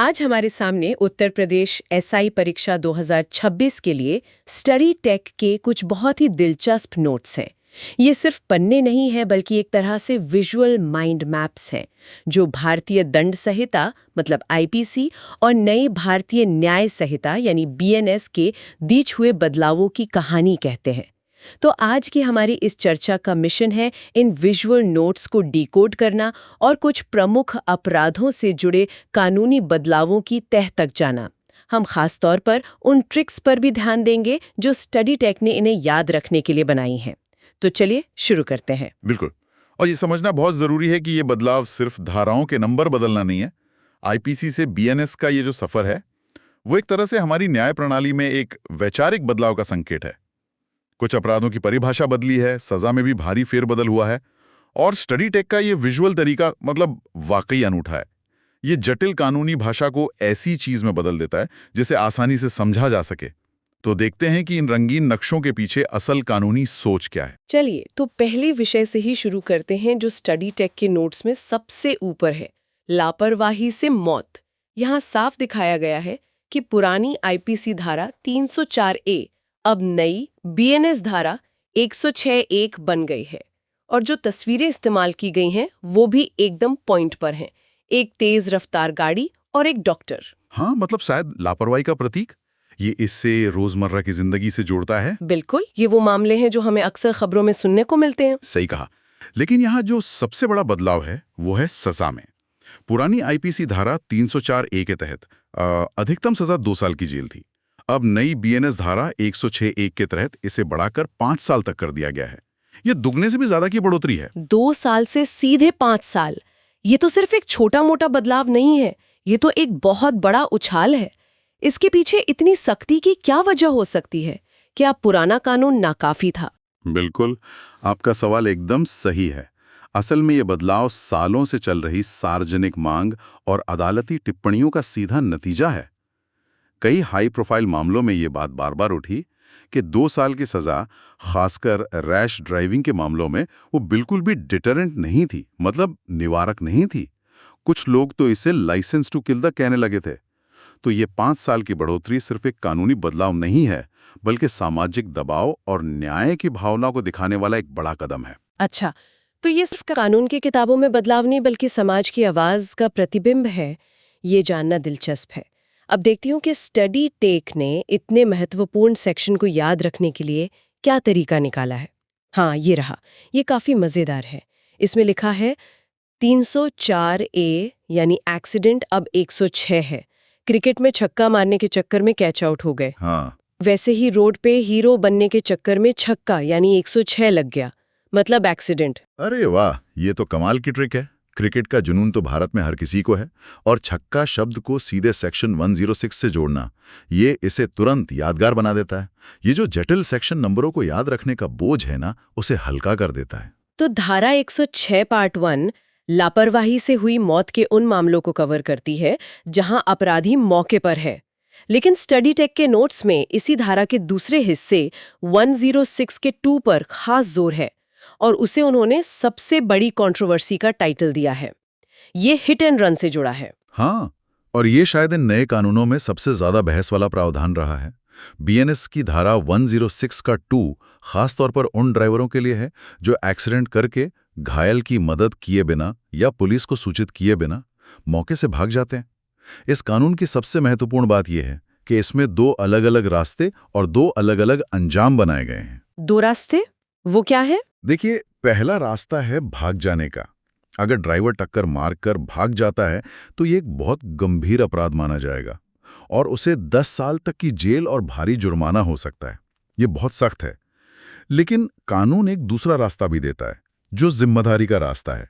आज हमारे सामने उत्तर प्रदेश एसआई परीक्षा 2026 के लिए स्टडी टेक के कुछ बहुत ही दिलचस्प नोट्स हैं। ये सिर्फ पन्ने नहीं है बल्कि एक तरह से विजुअल माइंड मैप्स हैं जो भारतीय दंड संहिता मतलब आईपीसी और नई भारतीय न्याय संहिता यानी बीएनएस के बीच हुए बदलावों की कहानी कहते हैं। तो आज की हमारी इस चर्चा का मिशन है इन विजुअल नोट्स को डिकोड करना और कुछ प्रमुख अपराधों से जुड़े कानूनी बदलावों की तह तक जाना। हम खास तौर पर उन ट्रिक्स पर भी ध्यान देंगे जो स्टडी टेक ने इन्हें याद रखने के लिए बनाई हैं। तो चलिए शुरू करते हैं। बिल्कुल। और ये समझना बहुत जरूरी है कि ये बदलाव सिर्फ धाराओं के नंबर बदलना नहीं है। आईपीसी से बीएनएस का ये जो सफर है वो एक तरह से हमारी न्याय प्रणाली में एक वैचारिक बदलाव का संकेत है। कुछ अपराधों की परिभाषा बदली है, सजा में भी भारी फेरबदल हुआ है और स्टडी टेक का ये विजुअल तरीका मतलब वाकई अनूठा है। ये जटिल कानूनी भाषा को ऐसी चीज में बदल देता है जिसे आसानी से समझा जा सके। तो देखते हैं कि इन रंगीन नक्शों के पीछे असल कानूनी सोच क्या है। चलिए तो पहले विषय से ही शुरू करते हैं जो स्टडी टेक के नोट्स में सबसे ऊपर है, लापरवाही से मौत। यहाँ साफ दिखाया गया है कि पुरानी आईपीसी धारा 304A अब नई बीएनएस धारा 106(1) बन गई है और जो तस्वीरें इस्तेमाल की गई हैं वो भी एकदम पॉइंट पर हैं। एक तेज रफ्तार गाड़ी और एक डॉक्टर। हाँ, मतलब शायद लापरवाही का प्रतीक। ये इससे रोजमर्रा की जिंदगी से जोड़ता है। बिल्कुल, ये वो मामले हैं जो हमें अक्सर खबरों में सुनने को मिलते हैं। सही कहा। लेकिन यहाँ जो सबसे बड़ा बदलाव है वो है सजा में। पुरानी आईपीसी धारा 304A के तहत अधिकतम सजा 2 साल की जेल थी। अब नई बीएनएस धारा 106(1) के तहत इसे बढ़ाकर 5 साल तक कर दिया गया है। ये दुगने से भी ज्यादा की बढ़ोतरी है। 2 साल से सीधे 5 साल। ये तो सिर्फ एक छोटा मोटा बदलाव नहीं है, ये तो एक बहुत बड़ा उछाल है। इसके पीछे इतनी सख्ती की क्या वजह हो सकती है? क्या पुराना कानून नाकाफी था? बिल्कुल, आपका सवाल एकदम सही है। असल में ये बदलाव सालों से चल रही सार्वजनिक मांग और अदालती टिप्पणियों का सीधा नतीजा है। कई हाई प्रोफाइल मामलों में ये बात बार बार उठी कि 2 साल की सजा, खासकर रैश ड्राइविंग के मामलों में, वो बिल्कुल भी डिटरेंट नहीं थी, मतलब निवारक नहीं थी। कुछ लोग तो इसे लाइसेंस टू किल द कहने लगे थे। तो ये 5 साल की बढ़ोतरी सिर्फ एक कानूनी बदलाव नहीं है, बल्कि सामाजिक दबाव और न्याय की भावना को दिखाने वाला एक बड़ा कदम है। अच्छा, तो ये सिर्फ कानून की किताबों में बदलाव नहीं बल्कि समाज की आवाज का प्रतिबिंब है। ये जानना दिलचस्प है। अब देखती हूँ कि स्टडी टेक ने इतने महत्वपूर्ण सेक्शन को याद रखने के लिए क्या तरीका निकाला है। हाँ, ये रहा। ये काफी मजेदार है। इसमें लिखा है 304A यानी एक्सीडेंट अब 106 है। क्रिकेट में छक्का मारने के चक्कर में कैच आउट हो गए। हाँ, वैसे ही रोड पे हीरो बनने के चक्कर में छक्का यानी 106 लग गया, मतलब एक्सीडेंट। अरे वाह, ये तो कमाल की ट्रिक है। क्रिकेट का जुनून तो भारत में हर किसी को है, और छक्का शब्द को सीधे सेक्शन 106 से जोड़ना, ये इसे तुरंत यादगार बना देता है। ये जो जटिल सेक्शन नंबरों को याद रखने का बोझ है ना, उसे हल्का कर देता है। तो धारा 106 पार्ट 1 लापरवाही से हुई मौत के उन मामलों को कवर करती है जहां अपराधी मौके पर है। लेकिन स्टडी टेक के नोट्स में इसी धारा के दूसरे हिस्से 106 के 2 पर खास जोर है और उसे उन्होंने सबसे बड़ी कंट्रोवर्सी का टाइटल दिया है। ये हिट एंड रन से जुड़ा है। हाँ, और ये शायद इन नए कानूनों में सबसे ज्यादा बहस वाला प्रावधान रहा है। बीएनएस की धारा 106 का 2 खास तौर पर उन ड्राइवरों के लिए है जो एक्सीडेंट करके घायल की मदद किए बिना या पुलिस को सूचित किए बिना मौके से भाग जाते हैं। इस कानून की सबसे महत्वपूर्ण बात यह है कि इसमें 2 अलग-अलग रास्ते और 2 अलग-अलग अंजाम बनाए गए हैं। 2 रास्ते? वो क्या है? देखिए, पहला रास्ता है भाग जाने का। अगर ड्राइवर टक्कर मारकर भाग जाता है तो ये एक बहुत गंभीर अपराध माना जाएगा और उसे 10 साल तक की जेल और भारी जुर्माना हो सकता है। ये बहुत सख्त है। लेकिन कानून एक दूसरा रास्ता भी देता है, जो जिम्मेदारी का रास्ता है।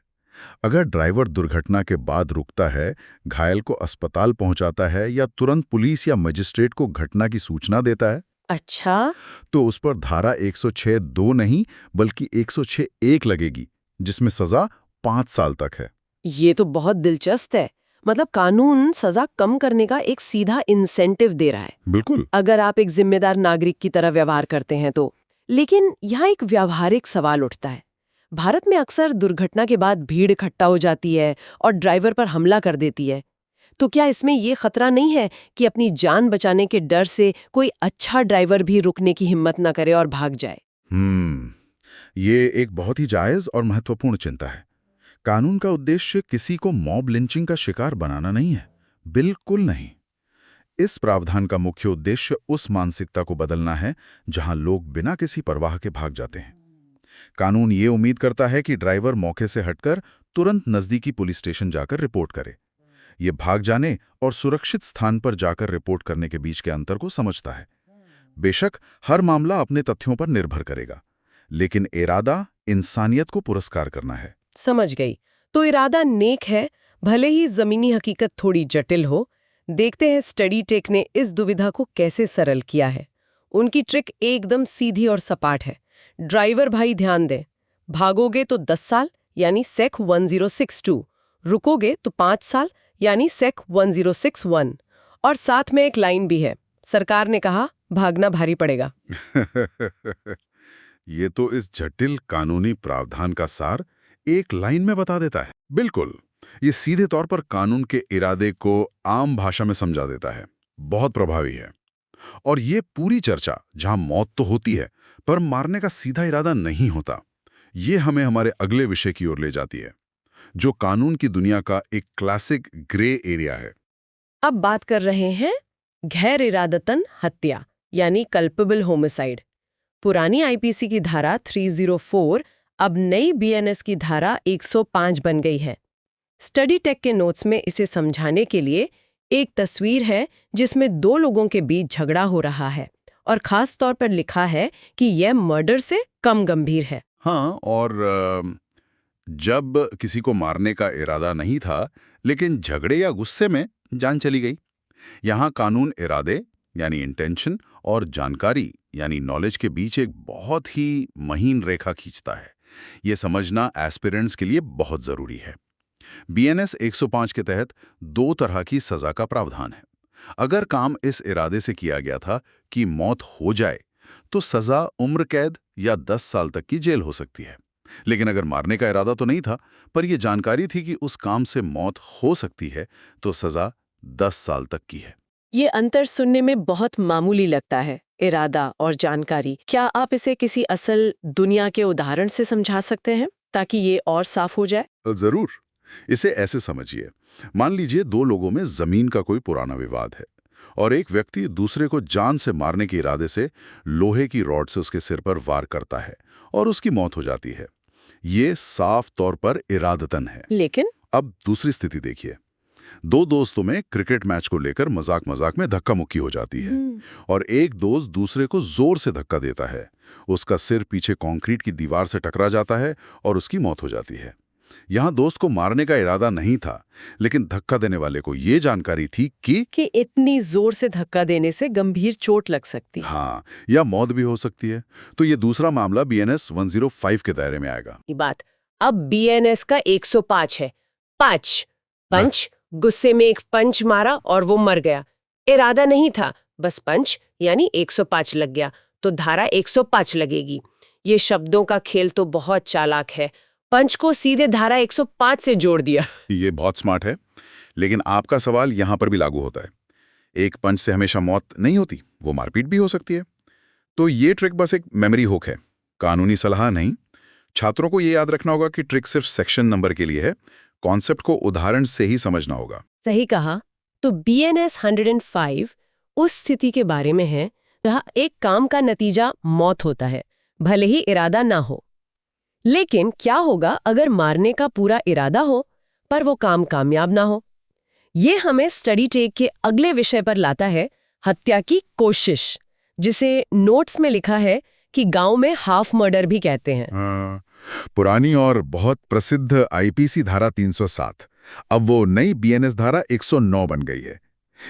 अगर ड्राइवर दुर्घटना के बाद रुकता है, घायल को अस्पताल पहुंचाता है या तुरंत पुलिस या मजिस्ट्रेट को घटना की सूचना देता है, अच्छा, तो उस पर धारा 106(2) नहीं बल्कि 106(1) लगेगी, जिसमें सजा 5 साल तक है। ये तो बहुत दिलचस्प है। मतलब कानून सजा कम करने का एक सीधा इंसेंटिव दे रहा है। बिल्कुल। अगर आप एक जिम्मेदार नागरिक की तरह व्यवहार करते हैं तो। लेकिन यहाँ एक व्यावहारिक सवाल उठता है। भारत में अक्सर दुर्घटना के बाद भीड़ इकट्ठा हो जाती है और ड्राइवर पर हमला कर देती है। तो क्या इसमें ये खतरा नहीं है कि अपनी जान बचाने के डर से कोई अच्छा ड्राइवर भी रुकने की हिम्मत ना करे और भाग जाए? ये एक बहुत ही जायज और महत्वपूर्ण चिंता है। कानून का उद्देश्य किसी को मॉब लिंचिंग का शिकार बनाना नहीं है, बिल्कुल नहीं। इस प्रावधान का मुख्य उद्देश्य उस मानसिकता को बदलना है जहां लोग बिना किसी परवाह के भाग जाते हैं। कानून ये उम्मीद करता है कि ड्राइवर मौके से हटकर तुरंत नजदीकी पुलिस स्टेशन जाकर रिपोर्ट करे। ये भाग जाने और सुरक्षित स्थान पर जाकर रिपोर्ट करने के बीच के अंतर को समझता है। बेशक हर मामला अपने तथ्यों पर निर्भर करेगा, लेकिन इरादा इंसानियत को पुरस्कार करना है। समझ गई। तो इरादा नेक है, भले ही जमीनी हकीकत थोड़ी जटिल हो। देखते हैं स्टडी टेक ने इस दुविधा को कैसे सरल किया है। उनकी ट्रिक एकदम सीधी और सपाट है। ड्राइवर भाई ध्यान दें, भागोगे तो 10 साल यानी सेक 1062, रुकोगे तो 5 साल यानी सेक 1061, और साथ में एक लाइन भी है, सरकार ने कहा भागना भारी पड़ेगा। ये तो इस जटिल कानूनी प्रावधान का सार एक लाइन में बता देता है। बिल्कुल, ये सीधे तौर पर कानून के इरादे को आम भाषा में समझा देता है। बहुत प्रभावी है। और ये पूरी चर्चा जहां मौत तो होती है पर मारने का सीधा इरादा नहीं होता, ये हमें हमारे अगले विषय की ओर ले जाती है, जो कानून की दुनिया का एक क्लासिक ग्रे एरिया है। अब बात कर रहे हैं गैर इरादतन हत्या यानी कल्पेबल होमिसाइड। पुरानी आईपीसी की धारा 304 अब नई बीएनएस की धारा 105 बन गई है। स्टडी टेक के नोट्स में इसे समझाने के लिए एक तस्वीर है जिसमें दो लोगों के बीच झगड़ा हो रहा है और खास तौर पर लिखा है कि यह मर्डर से कम गंभीर है। हाँ, और जब किसी को मारने का इरादा नहीं था, लेकिन झगड़े या गुस्से में जान चली गई। यहाँ कानून इरादे यानी इंटेंशन और जानकारी यानी नॉलेज के बीच एक बहुत ही महीन रेखा खींचता है। ये समझना एस्पिरेंट्स के लिए बहुत जरूरी है। बीएनएस 105 के तहत दो तरह की सजा का प्रावधान है। अगर काम इस इरादे से किया गया था कि मौत हो जाए, तो सजा उम्र कैद या 10 साल तक की जेल हो सकती है। लेकिन अगर मारने का इरादा तो नहीं था, पर यह जानकारी थी कि उस काम से मौत हो सकती है, तो सजा 10 साल तक की है। ये अंतर सुनने में बहुत मामूली लगता है, इरादा और जानकारी। क्या आप इसे किसी असल दुनिया के उदाहरण से समझा सकते हैं ताकि ये और साफ हो जाए? जरूर। इसे ऐसे समझिए, मान लीजिए दो लोगों में जमीन का कोई पुराना विवाद है और एक व्यक्ति दूसरे को जान से मारने के इरादे से लोहे की रॉड से उसके सिर पर वार करता है और उसकी मौत हो जाती है। ये साफ तौर पर इरादतन है। लेकिन अब दूसरी स्थिति देखिए। दो दोस्तों में क्रिकेट मैच को लेकर मजाक मजाक में धक्का मुक्की हो जाती है और एक दोस्त दूसरे को जोर से धक्का देता है। उसका सिर पीछे कंक्रीट की दीवार से टकरा जाता है और उसकी मौत हो जाती है। यहाँ दोस्त को मारने का इरादा नहीं था, लेकिन धक्का देने वाले को ये जानकारी थी कि इतनी जोर से धक्का देने से गंभीर चोट लग सकती है। हाँ, या मौत भी हो सकती है। तो ये दूसरा मामला बीएनएस 105 के दायरे में आएगा। ये बात अब बीएनएस का 105 है। पंच, गुस्से में एक पंच मारा और वो मर गया। इरादा नहीं था, बस पंच यानी 105 लग गया, तो धारा 105 लगेगी। ये शब्दों का खेल तो बहुत चालाक है। पंच को सीधे धारा 105 से जोड़ दिया। ये बहुत स्मार्ट है, लेकिन आपका सवाल यहाँ पर भी लागू होता है। एक पंच से हमेशा मौत नहीं होती, वो मारपीट भी हो सकती है। तो ये ट्रिक बस एक मेमोरी हुक है, कानूनी सलाह नहीं। छात्रों को ये याद रखना होगा कि ट्रिक सिर्फ सेक्शन नंबर के लिए है, कॉन्सेप्ट को उदाहरण से ही समझना होगा। सही कहा। तो बीएनएस 105 उस स्थिति के बारे में है जहाँ एक काम का नतीजा मौत होता है, भले ही इरादा ना हो। लेकिन क्या होगा अगर मारने का पूरा इरादा हो पर वो काम कामयाब ना हो? ये हमें स्टडी टेक के अगले विषय पर लाता है, हत्या की कोशिश, जिसे नोट्स में लिखा है कि गांव में हाफ मर्डर भी कहते हैं। पुरानी और बहुत प्रसिद्ध आईपीसी धारा 307 अब वो नई बीएनएस धारा 109 बन गई है।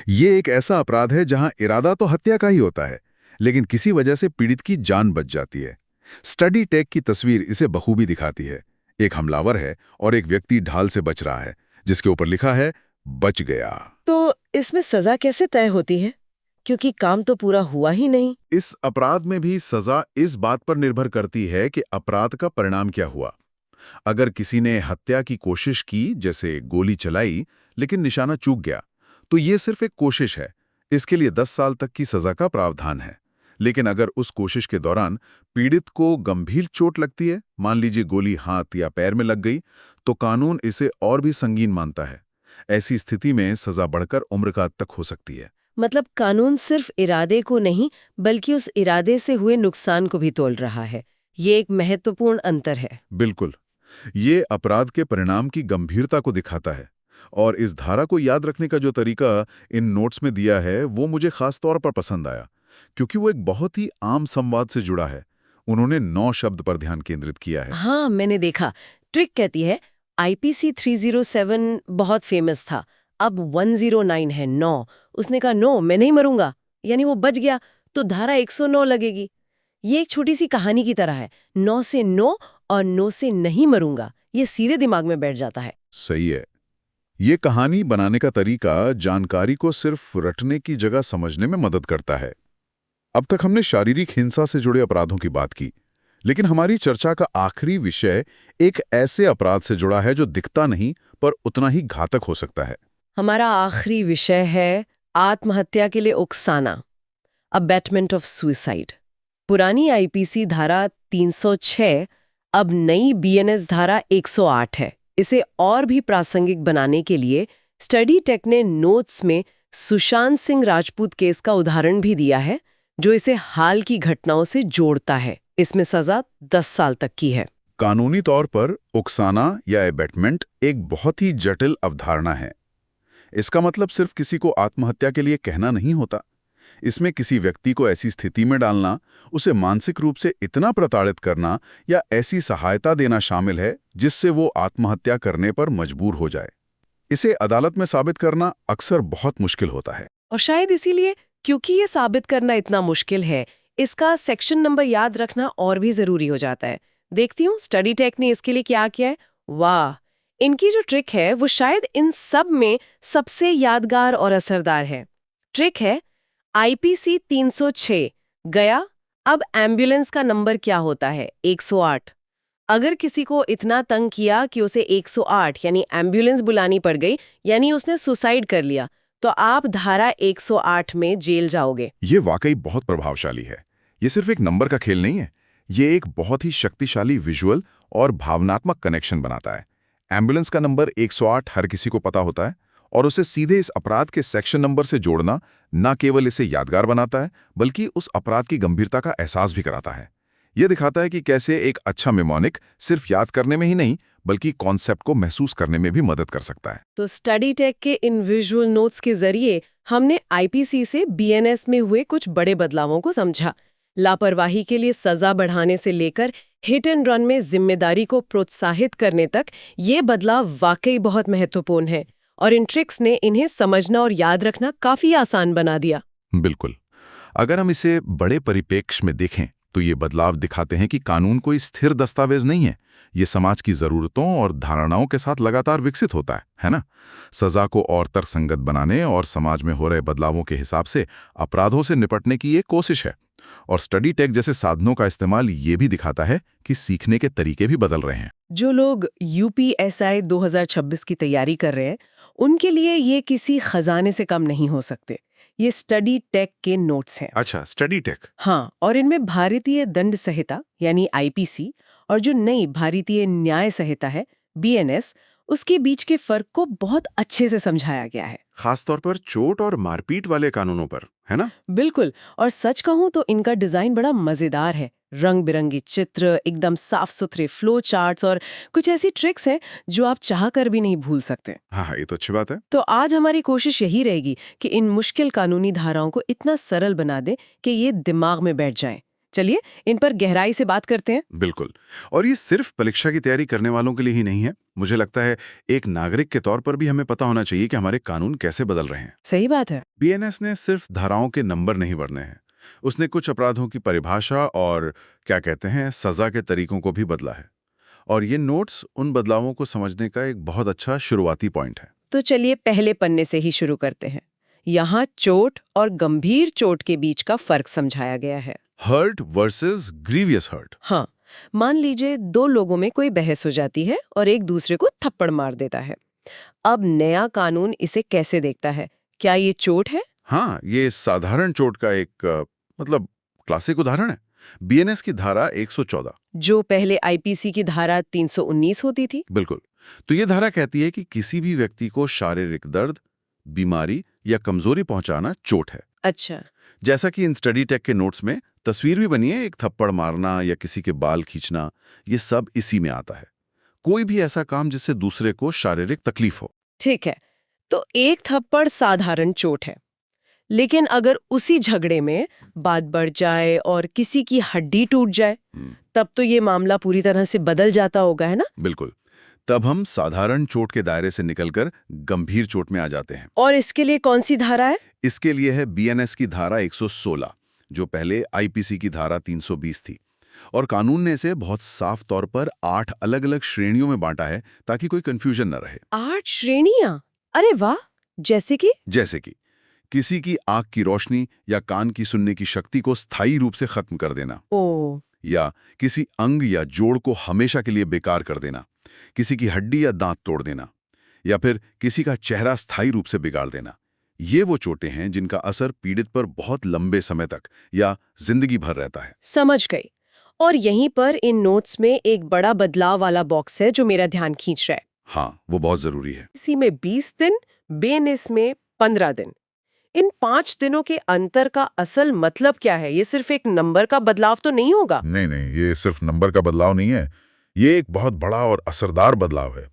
ये एक ऐसा अपराध है जहां इरादा तो हत्या का ही होता है, लेकिन किसी वजह से पीड़ित की जान बच जाती है। स्टडी टेक की तस्वीर इसे बखूबी दिखाती है। एक हमलावर है और एक व्यक्ति ढाल से बच रहा है, जिसके ऊपर लिखा है बच गया। तो इसमें सजा कैसे तय होती है, क्योंकि काम तो पूरा हुआ ही नहीं? इस अपराध में भी सजा इस बात पर निर्भर करती है कि अपराध का परिणाम क्या हुआ। अगर किसी ने हत्या की कोशिश की, जैसे गोली चलाई, लेकिन निशाना चूक गया, तो ये सिर्फ एक कोशिश है। इसके लिए 10 साल तक की सजा का प्रावधान है। लेकिन अगर उस कोशिश के दौरान पीड़ित को गंभीर चोट लगती है, मान लीजिए गोली हाथ या पैर में लग गई, तो कानून इसे और भी संगीन मानता है। ऐसी स्थिति में सजा बढ़कर उम्र कैद तक हो सकती है। मतलब कानून सिर्फ इरादे को नहीं बल्कि उस इरादे से हुए नुकसान को भी तोल रहा है। ये एक महत्वपूर्ण अंतर है। बिल्कुल। ये अपराध के परिणाम की गंभीरता को दिखाता है। और इस धारा को याद रखने का जो तरीका इन नोट्स में दिया है, वो मुझे खास तौर पर पसंद आया, क्योंकि वो एक बहुत ही आम संवाद से जुड़ा है। उन्होंने 9 शब्द पर ध्यान केंद्रित किया है। हाँ, मैंने देखा। ट्रिक कहती है IPC 307 बहुत फेमस था, अब 109 है, 9। उसने कहा नो, मैं नहीं मरूंगा, यानी वो बच गया, तो धारा 109 लगेगी। ये एक छोटी सी कहानी की तरह है। 9 से नो और 9 से नहीं मरूंगा, ये सीधे दिमाग में बैठ जाता है। सही है। ये कहानी बनाने का तरीका जानकारी को सिर्फ रटने की जगह समझने में मदद करता है। अब तक हमने शारीरिक हिंसा से जुड़े अपराधों की बात की, लेकिन हमारी चर्चा का आखिरी विषय एक ऐसे अपराध से जुड़ा है जो दिखता नहीं पर उतना ही घातक हो सकता है। हमारा आखिरी विषय है आत्महत्या के लिए उकसाना, अबैटमेंट ऑफ सुसाइड। पुरानी IPC धारा 306 अब नई BNS धारा 108 है। इसे और भी प्रासंगिक बनाने के लिए स्टडी टेक ने नोट्स में सुशांत सिंह राजपूत केस का उदाहरण भी दिया है, जो इसे हाल की घटनाओं से जोड़ता है। इसमें सजा 10 साल तक की है। कानूनी तौर पर उकसाना या एबेटमेंट एक बहुत ही जटिल अवधारणा है। इसका मतलब सिर्फ किसी को आत्महत्या के लिए कहना नहीं होता। इसमें किसी व्यक्ति को ऐसी स्थिति में डालना, उसे मानसिक रूप से इतना प्रताड़ित करना या ऐसी सहायता देना शामिल है जिससे वो आत्महत्या करने पर मजबूर हो जाए। इसे अदालत में साबित करना अक्सर बहुत मुश्किल होता है। और शायद इसीलिए, क्योंकि ये साबित करना इतना मुश्किल है, इसका सेक्शन नंबर याद रखना और भी जरूरी हो जाता है। देखती हूँ स्टडी टेक ने इसके लिए क्या किया है। वाह, इनकी जो ट्रिक है वो शायद इन सब में सबसे यादगार और असरदार है। ट्रिक है IPC 306 गया, अब एम्बुलेंस का नंबर क्या होता है? 108। अगर किसी को इतना तंग किया कि उसे 108 यानी एम्बुलेंस बुलानी पड़ गई, यानी उसने सुसाइड कर लिया, तो आप धारा 108 में जेल जाओगे। ये वाकई बहुत प्रभावशाली है। ये सिर्फ एक नंबर का खेल नहीं है, ये एक बहुत ही शक्तिशाली विजुअल और भावनात्मक कनेक्शन बनाता है। एम्बुलेंस का नंबर 108 हर किसी को पता होता है, और उसे सीधे इस अपराध के सेक्शन नंबर से जोड़ना न केवल इसे यादगार बनाता है, बल्कि उस अपराध की गंभीरता का एहसास भी कराता है। यह दिखाता है कि कैसे एक अच्छा मेमोनिक सिर्फ याद करने में ही नहीं, बल्कि कॉन्सेप्ट को महसूस करने में भी मदद कर सकता है। तो स्टडी टेक के इन विजुअल नोट्स के जरिए हमने IPC से BNS में हुए कुछ बड़े बदलावों को समझा। लापरवाही के लिए सजा बढ़ाने से लेकर हिट एंड रन में जिम्मेदारी को प्रोत्साहित करने तक ये बदलाव वाकई बहुत महत्वपूर्ण है, और इन ट्रिक्स ने इन्हें समझना और याद रखना काफी आसान बना दिया। बिल्कुल। अगर हम इसे बड़े परिप्रेक्ष्य में देखें तो ये बदलाव दिखाते हैं कि कानून कोई स्थिर दस्तावेज नहीं है। ये समाज की जरूरतों और धारणाओं के साथ लगातार विकसित होता है ना? सजा को और तर्कसंगत बनाने और समाज में हो रहे बदलावों के हिसाब से अपराधों से निपटने की एक कोशिश है। और स्टडी टेक जैसे साधनों का इस्तेमाल ये भी दिखाता है कि सीखने के तरीके भी बदल रहे हैं। जो लोग UPSI 2026 की तैयारी कर रहे हैं, उनके लिए ये किसी खजाने से कम नहीं हो सकते। ये स्टडी टेक के नोट्स हैं। अच्छा, स्टडी टेक। हाँ, और इनमें भारतीय दंड संहिता यानी IPC और जो नई भारतीय न्याय संहिता है BNS, उसके बीच के फर्क को बहुत अच्छे से समझाया गया है। खासतौर पर चोट और मारपीट वाले कानूनों पर, है ना? बिल्कुल। और सच कहूं तो इनका डिजाइन बड़ा मजेदार है। रंग बिरंगी चित्र, एकदम साफ सुथरे फ्लो चार्ट्स और कुछ ऐसी ट्रिक्स हैं जो आप चाह कर भी नहीं भूल सकते। हाँ, ये तो अच्छी बात है। तो आज हमारी कोशिश यही रहेगी कि इन मुश्किल कानूनी धाराओं को इतना सरल बना दें कि ये दिमाग में बैठ जाएं। चलिए इन पर गहराई से बात करते हैं। बिल्कुल। और ये सिर्फ परीक्षा की तैयारी करने वालों के लिए ही नहीं है। मुझे लगता है एक नागरिक के तौर पर भी हमें पता होना चाहिए कि हमारे कानून कैसे बदल रहे हैं। सही बात है। BNS ने सिर्फ धाराओं के नंबर नहीं बढ़ने हैं, उसने कुछ अपराधों की परिभाषा और क्या कहते हैं सजा के तरीकों को भी बदला है। और ये नोट्स उन बदलावों को समझने का एक बहुत अच्छा शुरुआती पॉइंट है। तो चलिए पहले पन्ने से ही शुरू करते हैं। यहाँ चोट और गंभीर चोट के बीच का फर्क समझाया गया है। Hurt versus grievous hurt. हाँ, मान लीजिए 2 लोगों में कोई बहस हो जाती है और एक दूसरे को थप्पड़ मार देता है। अब नया कानून इसे कैसे देखता है? क्या ये चोट है? हाँ, ये साधारण चोट का एक मतलब क्लासिक उदाहरण है। बीएनएस की धारा 114। जो पहले आईपीसी की धारा 319 होती थी। बिल्कुल। तो ये धारा कहती है कि किसी भी व्यक्ति को शारीरिक दर्द, बीमारी या कमजोरी पहुंचाना चोट है। अच्छा। जैसा कि इन स्टडी टेक के नोट्स में तस्वीर भी बनी है, एक थप्पड़ मारना या किसी के बाल खींचना, ये सब इसी में आता है। कोई भी ऐसा काम जिससे दूसरे को शारीरिक तकलीफ हो। ठीक है, तो एक थप्पड़ साधारण चोट है, लेकिन अगर उसी झगड़े में बात बढ़ जाए और किसी की हड्डी टूट जाए, तब तो ये मामला पूरी तरह से बदल जाता होगा, है ना? बिल्कुल। तब हम साधारण चोट के दायरे से निकलकर गंभीर चोट में आ जाते हैं। और इसके लिए कौन सी धारा है? इसके लिए है बीएनएस की धारा 116, जो पहले आईपीसी की धारा 320 थी। और कानून ने इसे बहुत साफ तौर पर 8 अलग-अलग श्रेणियों में बांटा है ताकि कोई कंफ्यूजन न रहे। 8 श्रेणियां? अरे वाह! जैसे कि? जैसे कि किसी की आंख की रोशनी या कान की सुनने की शक्ति को स्थायी रूप से खत्म कर देना, ओ, या किसी अंग या जोड़ को हमेशा के लिए बेकार कर देना, किसी की हड्डी या दांत तोड़ देना, या फिर किसी का चेहरा स्थायी रूप से बिगाड़ देना। ये वो चोटें हैं जिनका असर पीड़ित पर बहुत लंबे समय तक या जिंदगी भर रहता है। समझ गई। और यहीं पर इन नोट्स में एक बड़ा बदलाव वाला बॉक्स है जो मेरा ध्यान खींच रहा है। हाँ, वो बहुत जरूरी है। इसी में 20 दिन, बीएनएस में 15 दिन। इन 5 दिनों के अंतर का असल मतलब क्या है? ये सिर्फ एक नंबर का बदलाव तो नहीं होगा? नहीं, ये सिर्फ नंबर का बदलाव नहीं है। ये एक बहुत बड़ा और असरदार बदलाव है।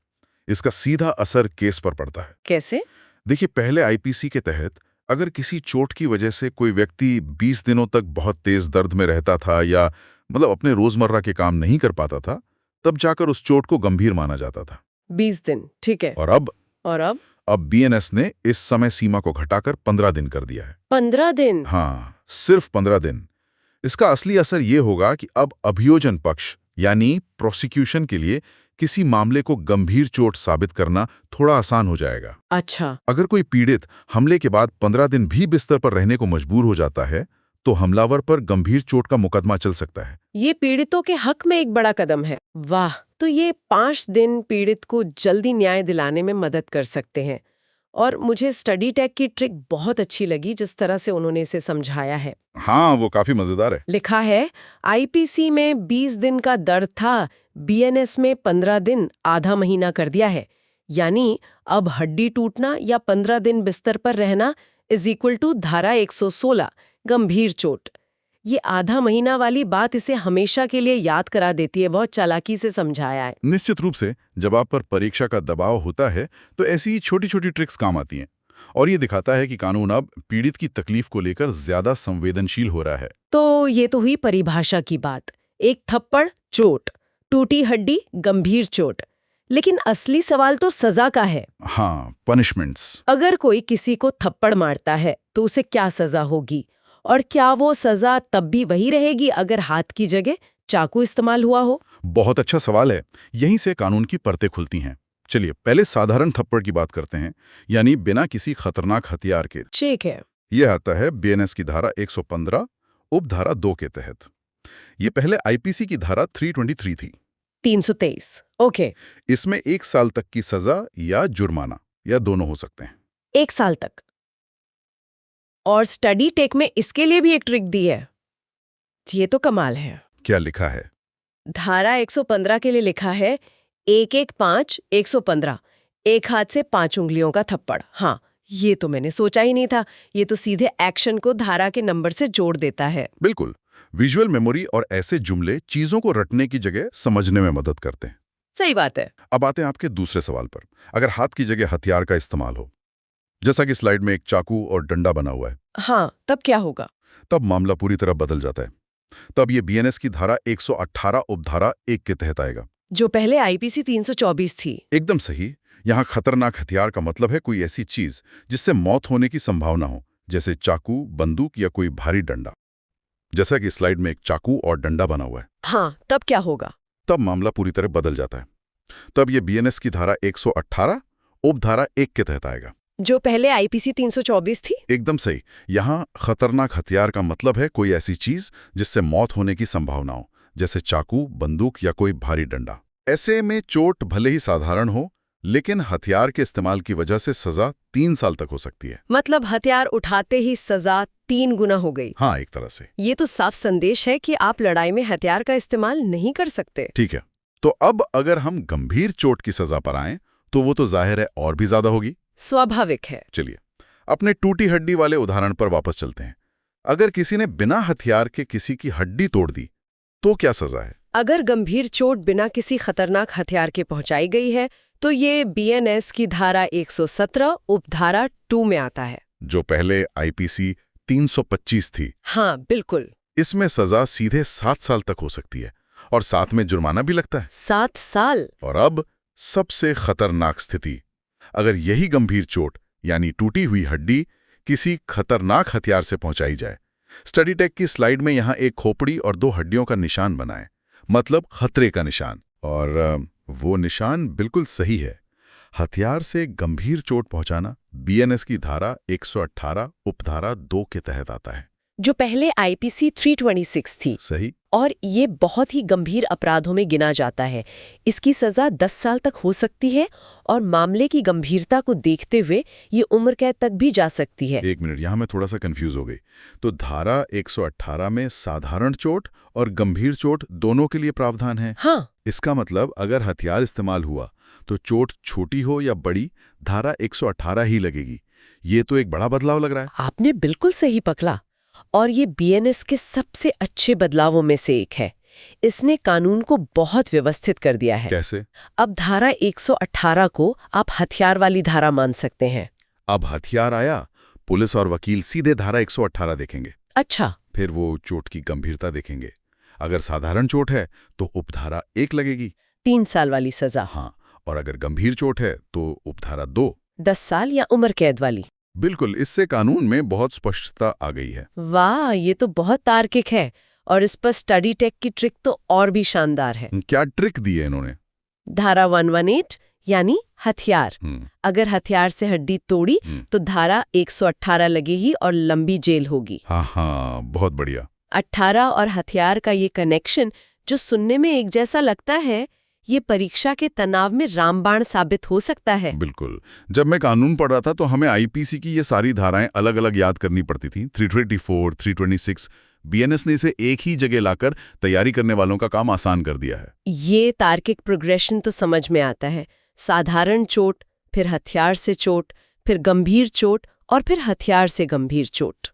इसका सीधा असर केस पर पड़ता है। कैसे? देखिए, पहले आईपीसी के तहत अगर किसी चोट की वजह से कोई व्यक्ति 20 दिनों तक बहुत तेज दर्द में रहता था या मतलब अपने रोजमर्रा के काम नहीं कर पाता था, तब जाकर उस चोट को गंभीर माना जाता था। 20 दिन, ठीक है। और अब बीएनएस ने इस समय सीमा को घटाकर 15 दिन कर दिया है। 15 दिन? हाँ, सिर्फ 15 दिन। इसका असली असर ये होगा कि अब अभियोजन पक्ष यानी प्रोसिक्यूशन के लिए किसी मामले को गंभीर चोट साबित करना थोड़ा आसान हो जाएगा। अच्छा। अगर कोई पीड़ित हमले के बाद 15 दिन भी बिस्तर पर रहने को मजबूर हो जाता है, तो हमलावर पर गंभीर चोट का मुकदमा चल सकता है। ये पीड़ितों के हक में एक बड़ा कदम है। वाह! तो ये 5 दिन पीड़ित को जल्दी न्याय दिलाने में मदद कर सकते हैं। और मुझे स्टडी टेक की ट्रिक बहुत अच्छी लगी, जिस तरह से उन्होंने इसे समझाया है। हाँ, वो काफी मजेदार है। लिखा है, आईपीसी में 20 दिन का दर्द था, बीएनएस में 15 दिन आधा महीना कर दिया है। यानी अब हड्डी टूटना या 15 दिन बिस्तर पर रहना = धारा 116 गंभीर चोट। ये आधा महीना वाली बात इसे हमेशा के लिए याद करा देती है। बहुत चालाकी से समझाया है। निश्चित रूप से जब आप पर परीक्षा का दबाव होता है तो ऐसी छोटी छोटी ट्रिक्स काम आती हैं, और ये दिखाता है कि कानून अब पीड़ित की तकलीफ को लेकर ज्यादा संवेदनशील हो रहा है। तो ये तो हुई परिभाषा की बात। एक थप्पड़ चोट, टूटी हड्डी गंभीर चोट। लेकिन असली सवाल तो सजा का है। हाँ, पनिशमेंट्स। अगर कोई किसी को थप्पड़ मारता है तो उसे क्या सजा होगी? और क्या वो सजा तब भी वही रहेगी अगर हाथ की जगह चाकू इस्तेमाल हुआ हो? बहुत अच्छा सवाल है। यहीं से कानून की परतें खुलती हैं। चलिए पहले साधारण थप्पड़ की बात करते हैं, यानी बिना किसी खतरनाक हथियार के। ठीक है। यह आता है बीएनएस की धारा 115 उपधारा 2 के तहत। ये पहले आईपीसी की धारा 323 थी। 323, ओके। इसमें 1 साल तक की सजा या जुर्माना या दोनों हो सकते हैं। 1 साल तक। और स्टडी टेक में इसके लिए भी एक ट्रिक दी है। ये तो कमाल है। क्या लिखा है? धारा 115 के लिए लिखा है 115 एक हाथ से 5 उंगलियों का थप्पड़। हाँ, ये तो मैंने सोचा ही नहीं था। ये तो सीधे एक्शन को धारा के नंबर से जोड़ देता है। बिल्कुल। विजुअल मेमोरी और ऐसे जुमले चीजों को रटने की जगह समझने में मदद करते हैं। सही बात है। अब आते हैं आपके दूसरे सवाल पर। अगर हाथ की जगह हथियार का इस्तेमाल हो, जैसा कि स्लाइड में एक चाकू और डंडा बना हुआ है, हाँ, तब क्या होगा? तब मामला पूरी तरह बदल जाता है। तब ये बीएनएस की धारा 118 उपधारा 1 के तहत आएगा, जो पहले आईपीसी 324 थी। एकदम सही। यहाँ खतरनाक हथियार का मतलब है कोई ऐसी चीज जिससे मौत होने की संभावना हो, जैसे चाकू, बंदूक या कोई भारी डंडा। जैसा कि स्लाइड में एक चाकू और डंडा बना हुआ है। हाँ, तब क्या होगा? तब मामला पूरी तरह बदल जाता है। तब ये बीएनएस की धारा 118 उपधारा 1 के तहत आएगा, जो पहले आईपीसी 324 थी। एकदम सही। यहाँ खतरनाक हथियार का मतलब है कोई ऐसी चीज जिससे मौत होने की संभावना हो, जैसे चाकू, बंदूक या कोई भारी डंडा। ऐसे में चोट भले ही साधारण हो, लेकिन हथियार के इस्तेमाल की वजह से सजा 3 साल तक हो सकती है। मतलब हथियार उठाते ही सजा 3 गुना हो गई। हाँ, एक तरह से। ये तो साफ संदेश है कि आप लड़ाई में हथियार का इस्तेमाल नहीं कर सकते। ठीक है, तो अब अगर हम गंभीर चोट की सजा पर आएं, तो वो तो जाहिर है और भी ज्यादा होगी। स्वाभाविक है। चलिए अपने टूटी हड्डी वाले उदाहरण पर वापस चलते हैं। अगर किसी ने बिना हथियार के किसी की हड्डी तोड़ दी, तो क्या सजा है? अगर गंभीर चोट बिना किसी खतरनाक हथियार के पहुंचाई गई है तो ये बीएनएस की धारा 117 उपधारा 2 में आता है, जो पहले आईपीसी 325 थी। हाँ बिल्कुल। इसमें सजा सीधे 7 साल तक हो सकती है और साथ में जुर्माना भी लगता है। 7 साल? और अब सबसे खतरनाक स्थिति, अगर यही गंभीर चोट यानी टूटी हुई हड्डी किसी खतरनाक हथियार से पहुंचाई जाए। स्टडी टेक की स्लाइड में यहां एक खोपड़ी और 2 हड्डियों का निशान बनाएं, मतलब खतरे का निशान। और वो निशान बिल्कुल सही है। हथियार से गंभीर चोट पहुंचाना बीएनएस की धारा 118 उपधारा 2 के तहत आता है, जो पहले आईपीसी 326 थी। सही। और ये बहुत ही गंभीर अपराधों में गिना जाता है। इसकी सजा 10 साल तक हो सकती है और मामले की गंभीरता को देखते हुए ये उम्र कैद तक भी जा सकती है। एक मिनट, यहां मैं थोड़ा सा कंफ्यूज हो गई। तो धारा 118 में साधारण चोट और गंभीर चोट दोनों के लिए प्रावधान है। हाँ। इसका मतलब अगर हथियार इस्तेमाल हुआ तो चोट छोटी हो या बड़ी, धारा 118 ही लगेगी। ये तो एक बड़ा बदलाव लग रहा है। आपने बिल्कुल सही पकड़ा। और ये बीएनएस के सबसे अच्छे बदलावों में से एक है। इसने कानून को बहुत व्यवस्थित कर दिया है। कैसे? अब धारा 118 को आप हथियार वाली धारा मान सकते हैं। अब हथियार आया, पुलिस और वकील सीधे धारा 118 देखेंगे। अच्छा। फिर वो चोट की गंभीरता देखेंगे। अगर साधारण चोट है तो उपधारा 1 लगेगी, 3 साल वाली सजा। हाँ, और अगर गंभीर चोट है तो उपधारा 2, 10 साल या उम्र कैद वाली। बिल्कुल, इससे कानून में बहुत स्पष्टता आ गई है। वाह, ये तो बहुत तार्किक है। और इस पर स्टडी टेक की ट्रिक तो और भी शानदार है। क्या ट्रिक दी है इन्होंने? धारा 118 यानी हथियार। अगर हथियार से हड्डी तोड़ी तो धारा 118 लगेगी और लंबी जेल होगी। हाँ, बहुत बढ़िया। 18 और हथियार का ये कनेक्शन जो सुनने में एक जैसा लगता है, ये परीक्षा के तनाव में रामबाण साबित हो सकता है। बिल्कुल। जब मैं कानून पढ़ रहा था तो हमें आईपीसी की ये सारी धाराएं अलग अलग याद करनी पड़ती थी। 324, 326, बीएनएस ने इसे एक ही जगह लाकर तैयारी करने वालों का काम आसान कर दिया है। ये तार्किक प्रोग्रेशन तो समझ में आता है। साधारण चोट, फिर हथियार से चोट, फिर गंभीर चोट और फिर हथियार से गंभीर चोट।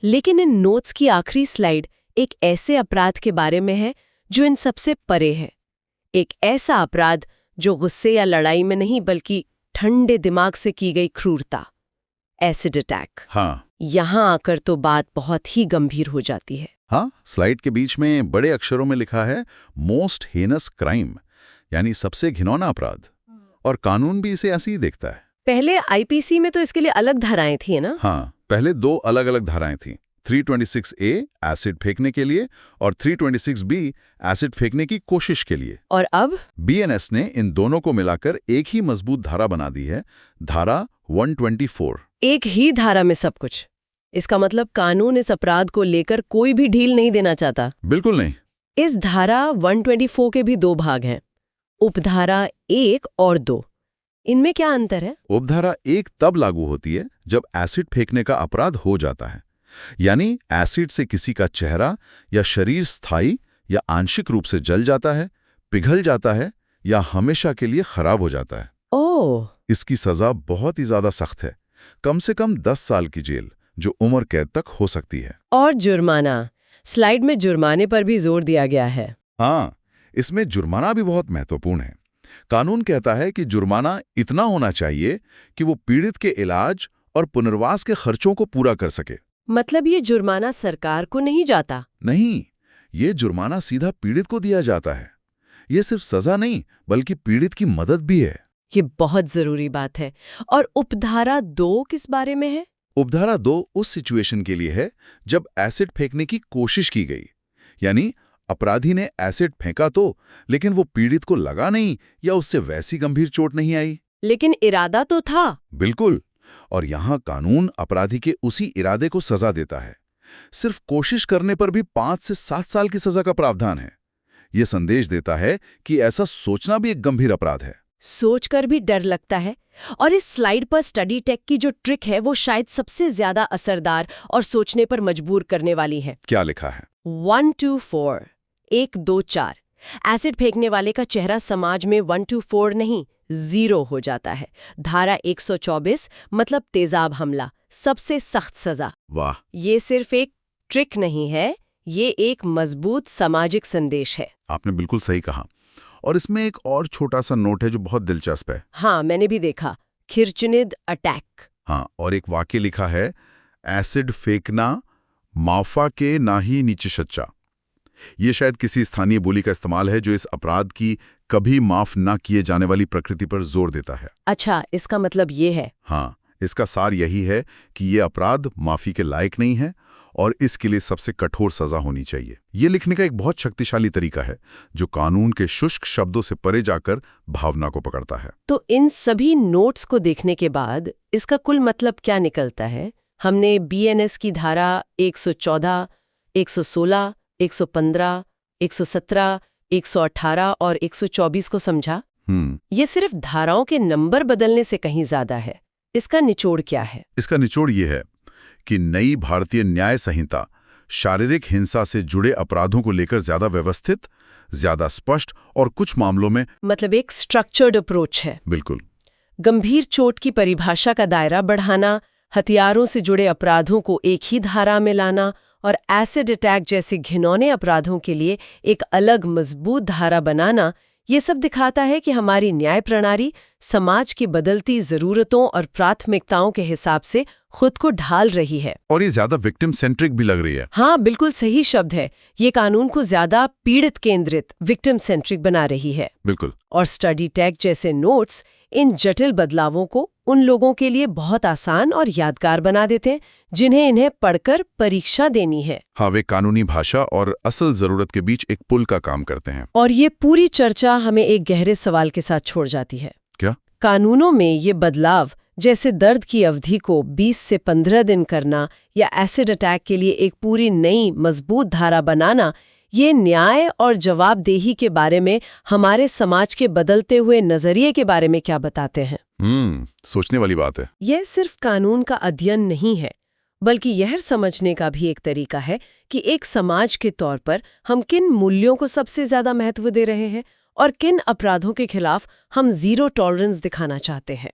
लेकिन इन नोट्स की आखिरी स्लाइड एक ऐसे अपराध के बारे में है जो इन सबसे परे है। एक ऐसा अपराध जो गुस्से या लड़ाई में नहीं बल्कि ठंडे दिमाग से की गई क्रूरता, एसिड अटैक। हाँ, यहाँ आकर तो बात बहुत ही गंभीर हो जाती है। हाँ, स्लाइड के बीच में बड़े अक्षरों में लिखा है मोस्ट हेनस क्राइम, यानी सबसे घिनौना अपराध। और कानून भी इसे ऐसे ही देखता है। पहले आईपीसी में तो इसके लिए अलग धाराएं थी ना? हाँ, पहले 2 अलग अलग धाराएं थीं। 326A एसिड फेंकने के लिए और 326B एसिड फेंकने की कोशिश के लिए। और अब बीएनएस ने इन दोनों को मिलाकर एक ही मजबूत धारा बना दी है, धारा 124। एक ही धारा में सब कुछ। इसका मतलब कानून इस अपराध को लेकर कोई भी ढील नहीं देना चाहता। बिल्कुल नहीं। इस धारा 124 के भी 2 भाग हैं, उपधारा 1 और 2। इनमें क्या अंतर है? उपधारा 1 तब लागू होती है जब एसिड फेंकने का अपराध हो जाता है, यानी एसिड से किसी का चेहरा या शरीर स्थायी या आंशिक रूप से जल जाता है, पिघल जाता है या हमेशा के लिए खराब हो जाता है। ओह! इसकी सजा बहुत ही ज्यादा सख्त है, कम से कम 10 साल की जेल, जो उम्र कैद तक हो सकती है। और जुर्माना, स्लाइड में जुर्माने पर भी जोर दिया गया है। हाँ, इसमें जुर्माना भी बहुत महत्वपूर्ण है। कानून कहता है कि जुर्माना इतना होना चाहिए कि वो पीड़ित के इलाज और पुनर्वास के खर्चों को पूरा कर सके। मतलब ये जुर्माना सरकार को नहीं जाता? नहीं, ये जुर्माना सीधा पीड़ित को दिया जाता है। ये सिर्फ सजा नहीं बल्कि पीड़ित की मदद भी है। ये बहुत जरूरी बात है। और उपधारा 2 किस बारे में है? उपधारा 2 उस सिचुएशन के लिए है जब एसिड फेंकने की कोशिश की गई, यानी अपराधी ने एसिड फेंका तो, लेकिन वो पीड़ित को लगा नहीं या उससे वैसी गंभीर चोट नहीं आई। लेकिन इरादा तो था। बिल्कुल। और यहां कानून अपराधी के उसी इरादे को सजा देता है। सिर्फ कोशिश करने पर भी 5 से 7 साल की सजा का प्रावधान है। यह संदेश देता है कि ऐसा सोचना भी एक गंभीर अपराध है। सोचकर भी डर लगता है। और इस स्लाइड पर स्टडी टेक की जो ट्रिक है वो शायद सबसे ज्यादा असरदार और सोचने पर मजबूर करने वाली है। क्या लिखा है? 1 2 4 1 2 4। एसिड फेंकने वाले का चेहरा समाज में 1 2 4 नहीं 0 हो जाता है। धारा 124 मतलब तेजाब हमला, सबसे सख्त सजा। वाह, ये सिर्फ एक ट्रिक नहीं है, ये एक मजबूत सामाजिक संदेश है। आपने बिल्कुल सही कहा। और इसमें एक और छोटा सा नोट है जो बहुत दिलचस्प है। हाँ, मैंने भी देखा, खिरचनिद अटैक। हाँ, और एक वाक्य लिखा है, एसिड फेंकना माफा के ना ही नीचे सच्चा। ये शायद किसी स्थानीय बोली का इस्तेमाल है जो इस अपराध की कभी माफ ना किए जाने वाली प्रकृति पर जोर देता है। अच्छा, इसका मतलब ये है? हाँ, इसका सार यही है कि ये अपराध माफी के लायक नहीं है और इसके लिए सबसे कठोर सजा होनी चाहिए। ये लिखने का एक बहुत शक्तिशाली तरीका है जो कानून के शुष्क शब्दों से परे जाकर भावना को पकड़ता है। तो इन सभी नोट्स को देखने के बाद इसका कुल मतलब क्या निकलता है? हमने बीएनएस की धारा 114, 116, 115, 117, 118 और 124 को समझा। ये सिर्फ धाराओं के नंबर बदलने से कहीं ज्यादा है। इसका निचोड़ क्या है? इसका निचोड़ ये है कि नई भारतीय न्याय संहिता शारीरिक हिंसा से जुड़े अपराधों को लेकर ज्यादा व्यवस्थित, ज्यादा स्पष्ट और कुछ मामलों में मतलब एक स्ट्रक्चर्ड अप्रोच है। बिल्कुल। गंभीर चोट की परिभाषा का दायरा बढ़ाना, हथियारों से जुड़े अपराधों को एक ही धारा में लाना और एसिड अटैक जैसे घिनौने अपराधों के लिए एक अलग मजबूत धारा बनाना, ये सब दिखाता है कि हमारी न्याय प्रणाली समाज की बदलती जरूरतों और प्राथमिकताओं के हिसाब से खुद को ढाल रही है। और ये ज्यादा विक्टिम सेंट्रिक भी लग रही है। हाँ, बिल्कुल सही शब्द है। ये कानून को ज्यादा पीड़ित केंद्रित, विक्टिम सेंट्रिक बना रही है। बिल्कुल। और स्टडी टेक जैसे नोट्स इन जटिल बदलावों को उन लोगों के लिए बहुत आसान और यादगार बना देते हैं जिन्हें इन्हें पढ़कर परीक्षा देनी है। हाँ, वे कानूनी भाषा और असल जरूरत के बीच एक पुल का काम करते हैं। और ये पूरी चर्चा हमें एक गहरे सवाल के साथ छोड़ जाती है। क्या? कानूनों में ये बदलाव, जैसे दर्द की अवधि को 20 से 15 दिन करना या एसिड अटैक के लिए एक पूरी नई मजबूत धारा बनाना, ये न्याय और जवाबदेही के बारे में, हमारे समाज के बदलते हुए नजरिए के बारे में क्या बताते हैं? सोचने वाली बात है। यह सिर्फ कानून का अध्ययन नहीं है, बल्कि यह समझने का भी एक तरीका है कि एक समाज के तौर पर हम किन मूल्यों को सबसे ज्यादा महत्व दे रहे हैं और किन अपराधों के खिलाफ हम जीरो टॉलरेंस दिखाना चाहते हैं।